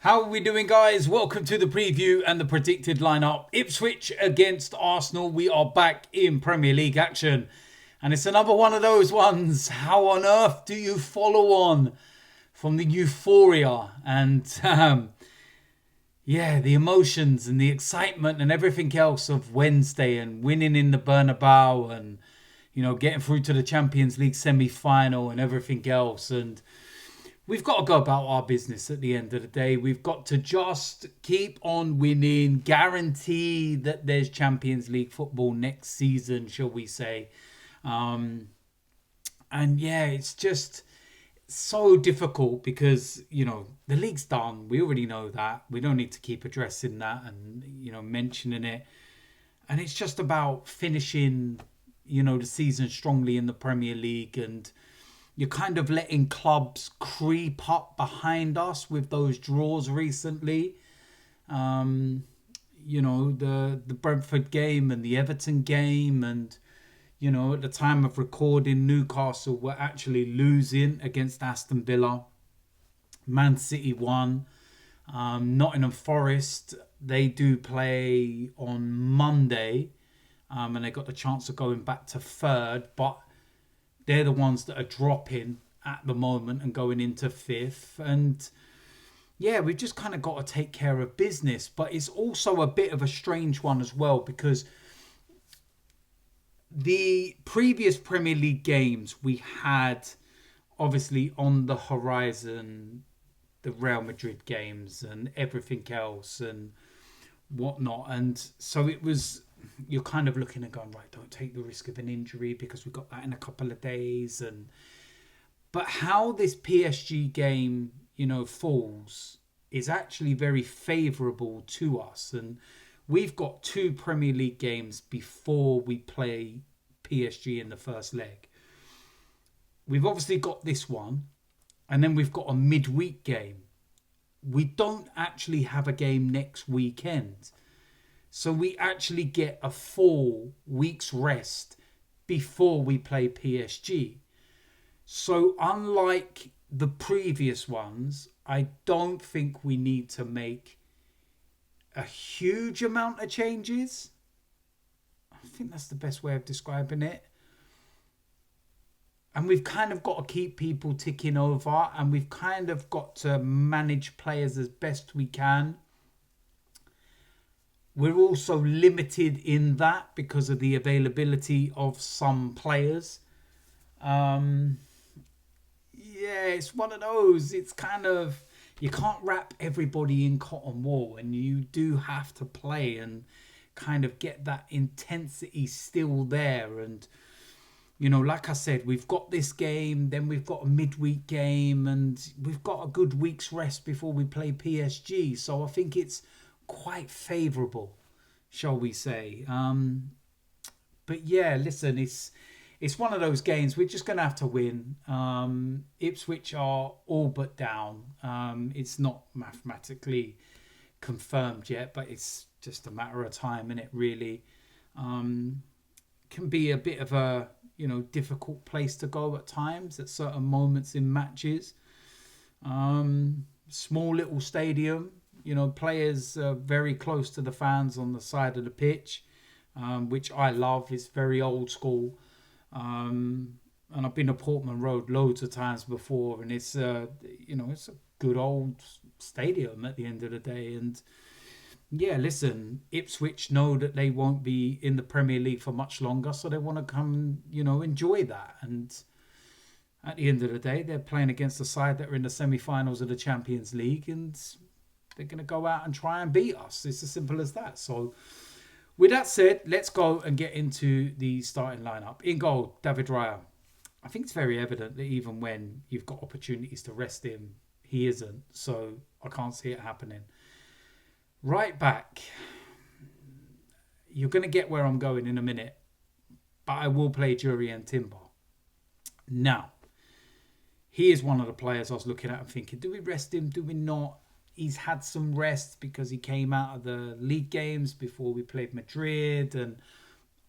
How are we doing, guys? Welcome to the preview and the predicted lineup. Ipswich against Arsenal. We are back in Premier League action. And it's another one of those ones. How on earth do you follow on from the euphoria and, the emotions and the excitement and everything else of Wednesday and winning in the Bernabeu and, getting through to the Champions League semi-final and everything else. And we've got to go about our business at the end of the day. We've got to just keep on winning, guarantee that there's Champions League football next season, shall we say. It's just so difficult because, the league's done. We already know that. We don't need to keep addressing that and, mentioning it. And it's just about finishing, the season strongly in the Premier League, and you're kind of letting clubs creep up behind us with those draws recently. The Brentford game and the Everton game. And, at the time of recording, Newcastle were actually losing against Aston Villa. Man City won. Nottingham Forest, they do play on Monday. And they got the chance of going back to third. But they're the ones that are dropping at the moment and going into fifth. And we've just kind of got to take care of business. But it's also a bit of a strange one as well, because the previous Premier League games we had, obviously on the horizon, the Real Madrid games and everything else and whatnot. And so it was, you're kind of looking and going, right, don't take the risk of an injury because we've got that in a couple of days. But how this PSG game, falls is actually very favourable to us. And we've got 2 Premier League games before we play PSG in the first leg. We've obviously got this one, and then we've got a midweek game. We don't actually have a game next weekend. So we actually get a full week's rest before we play PSG. So unlike the previous ones, I don't think we need to make a huge amount of changes. I think that's the best way of describing it. And we've kind of got to keep people ticking over, and we've kind of got to manage players as best we can. We're also limited in that because of the availability of some players. It's one of those. It's kind of, you can't wrap everybody in cotton wool, and you do have to play and kind of get that intensity still there. And, like I said, we've got this game, then we've got a midweek game, and we've got a good week's rest before we play PSG. So I think it's quite favourable, shall we say. Listen, it's one of those games we're just going to have to win. Ipswich are all but down. It's not mathematically confirmed yet, but it's just a matter of time, isn't it, really? Can be a bit of a difficult place to go at times, at certain moments in matches. Small little stadium. Players are very close to the fans on the side of the pitch, which I love. It's very old school. And I've been to Portman Road loads of times before, and it's it's a good old stadium at the end of the day. And listen, Ipswich know that they won't be in the Premier League for much longer, so they want to come and enjoy that. And at the end of the day, they're playing against a side that are in the semi-finals of the Champions League, and they're going to go out and try and beat us. It's as simple as that. So with that said, let's go and get into the starting lineup. In goal, David Raya. I think it's very evident that even when you've got opportunities to rest him, he isn't. So I can't see it happening. Right back. You're going to get where I'm going in a minute, but I will play Jurrien Timber. Now, he is one of the players I was looking at and thinking, do we rest him? Do we not? He's had some rest because he came out of the league games before we played Madrid, and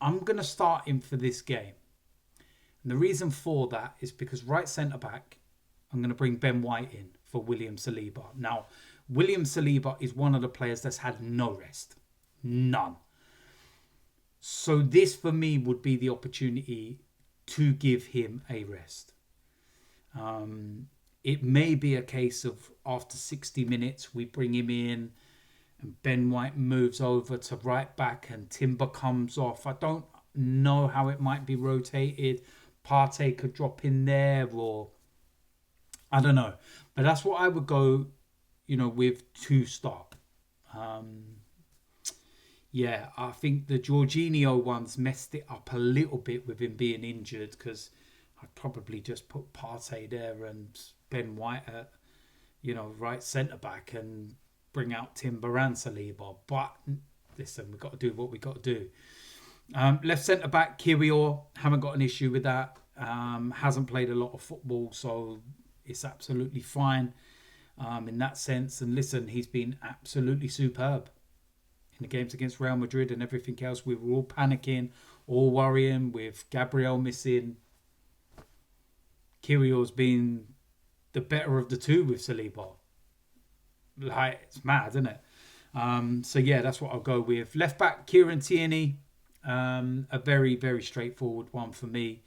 I'm going to start him for this game. And the reason for that is because right centre back, I'm going to bring Ben White in for William Saliba. Now, William Saliba is one of the players that's had no rest. None. So this for me would be the opportunity to give him a rest. It may be a case of after 60 minutes we bring him in and Ben White moves over to right back and Timber comes off. I don't know how it might be rotated. Partey could drop in there, or I don't know. But that's what I would go, with to start. Yeah, I think the Jorginho ones messed it up a little bit with him being injured, because I'd probably just put Partey there and Ben White at, right centre back and bring out Timber and Saliba. But listen, we've got to do what we got to do. Left centre back, Kiwior, haven't got an issue with that. Hasn't played a lot of football, so it's absolutely fine in that sense. And listen, he's been absolutely superb in the games against Real Madrid and everything else. We were all panicking, all worrying with Gabriel missing. Kiwior's been the better of the two with Saliba. Like, it's mad, isn't it? So yeah, that's what I'll go with. Left back, Kieran Tierney. A very, very straightforward one for me.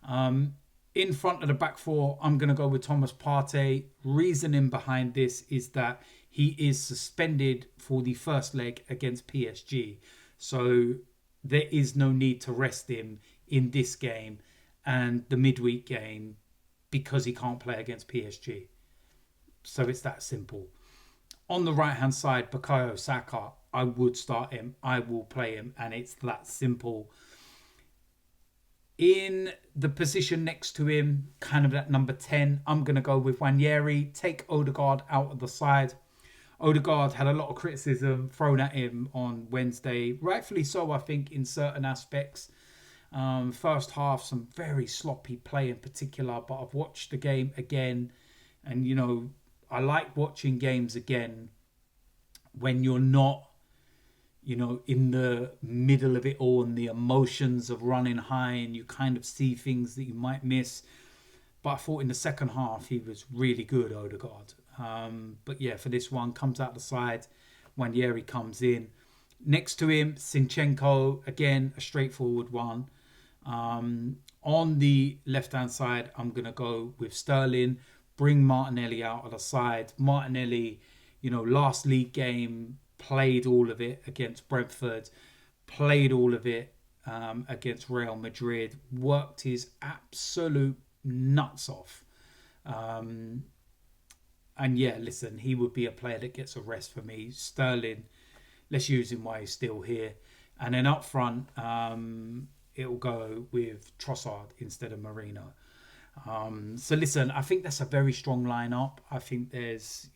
In front of the back four, I'm going to go with Thomas Partey. Reasoning behind this is that he is suspended for the first leg against PSG. So there is no need to rest him in this game and the midweek game because he can't play against PSG. So it's that simple. On the right-hand side, Bukayo Saka, I would start him. I will play him. And it's that simple. In the position next to him, kind of that number 10, I'm going to go with Nwaneri. Take Odegaard out of the side. Odegaard had a lot of criticism thrown at him on Wednesday. Rightfully so, I think, in certain aspects. First half, some very sloppy play in particular. But I've watched the game again. And, I like watching games again when you're not, in the middle of it all and the emotions of running high and you kind of see things that you might miss. But I thought in the second half he was really good, Odegaard. But yeah, for this one, comes out the side. Nwaneri comes in. Next to him, Zinchenko, again, a straightforward one. On the left-hand side, I'm going to go with Sterling. Bring Martinelli out of the side. Martinelli, last league game, played all of it against Brentford, played all of it against Real Madrid, worked his absolute nuts off. And yeah, listen, he would be a player that gets a rest for me. Sterling, let's use him while he's still here. And then up front, it'll go with Trossard instead of Marino. So listen, I think that's a very strong lineup. I think there's,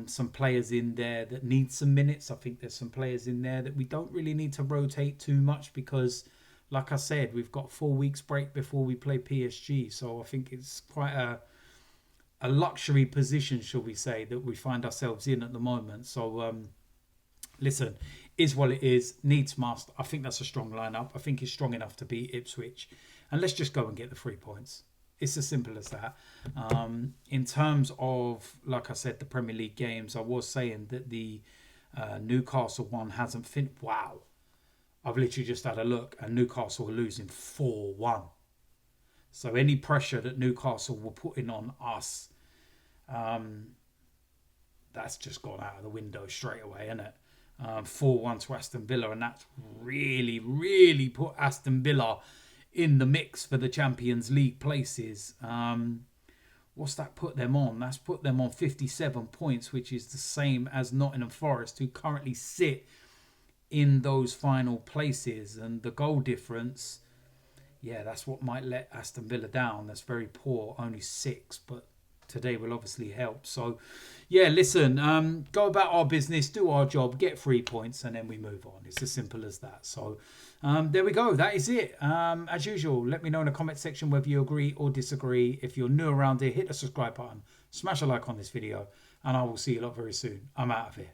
some players in there that need some minutes. I think there's some players in there that we don't really need to rotate too much because, like I said, we've got 4 weeks break before we play PSG. So I think it's quite a luxury position, shall we say, that we find ourselves in at the moment. So listen, is what it is. Needs must. I think that's a strong lineup. I think it's strong enough to beat Ipswich. And let's just go and get the 3 points. It's as simple as that. In terms of, like I said, the Premier League games, I was saying that the Newcastle one hasn't finished. Wow. I've literally just had a look and Newcastle are losing 4-1. So any pressure that Newcastle were putting on us, that's just gone out of the window straight away, isn't it? 4-1 to Aston Villa, and that's really, really put Aston Villa in the mix for the Champions League places. What's that put them on? That's put them on 57 points, which is the same as Nottingham Forest, who currently sit in those final places. And the goal difference, yeah, that's what might let Aston Villa down. That's very poor, only 6, but today will obviously help. So, yeah, listen, go about our business, do our job, get 3 points, and then we move on. It's as simple as that. So, there we go. That is it. As usual, let me know in the comment section whether you agree or disagree. If you're new around here, hit the subscribe button, smash a like on this video, and I will see you lot very soon. I'm out of here.